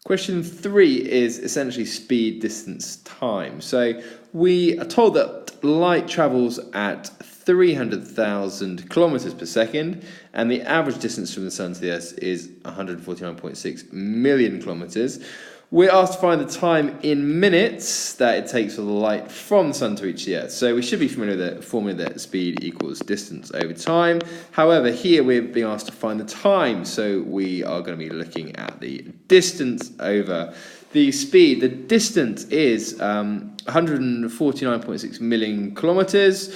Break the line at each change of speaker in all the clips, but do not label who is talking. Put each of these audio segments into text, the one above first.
Question 3 is essentially speed, distance, time. So we are told that light travels at 300,000 kilometers per second, and the average distance from the Sun to the Earth is 149.6 million kilometers. We're asked to find the time in minutes that it takes for the light from the Sun to reach the Earth. So we should be familiar with the formula that speed equals distance over time. However, here we're being asked to find the time, so we are going to be looking at the distance over the speed. The distance is 149.6 million kilometers,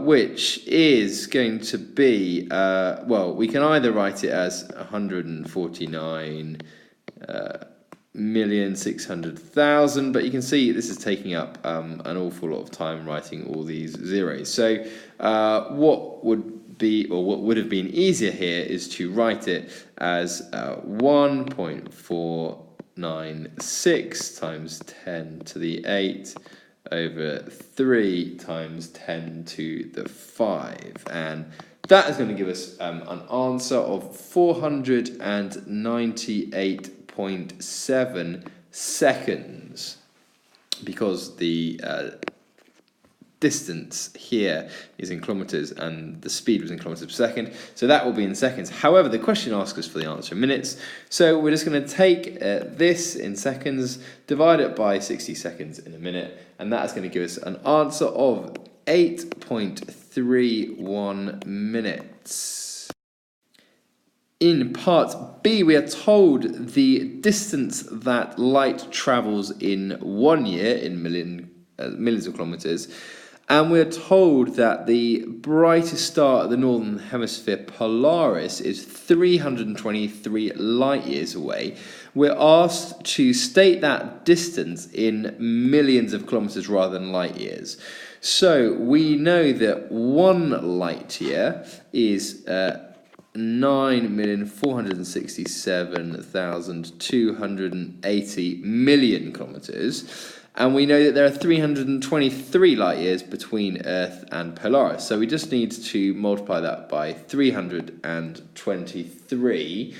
which is going to be, well, we can either write it as 149,600,000, but you can see this is taking up an awful lot of time writing all these zeros. So what would have been easier here is to write it as 1.496 times 10 to the 8 over 3 times 10 to the 5, and that is going to give us an answer of 498.7 seconds, because the distance here is in kilometers and the speed was in kilometers per second, so that will be in seconds. However, the question asks us for the answer in minutes, so we're just going to take this in seconds, divide it by 60 seconds in a minute, and that is going to give us an answer of 8.31 minutes. In part B, we are told the distance that light travels in 1 year in millions of kilometers, and we're told that the brightest star at the northern hemisphere, Polaris, is 323 light years away. We're asked to state that distance in millions of kilometers rather than light years. So we know that 1 light year is 9,467,280 million kilometers. And we know that there are 323 light years between Earth and Polaris. So we just need to multiply that by 323.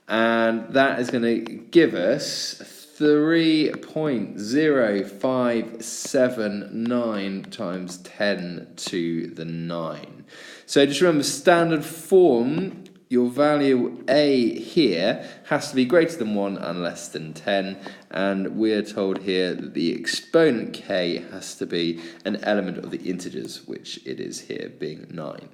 And that is going to give us 3.0579 times 10 to the 9. So just remember, standard form, your value A here has to be greater than 1 and less than 10, and we're told here that the exponent k has to be an element of the integers, which it is here, being 9.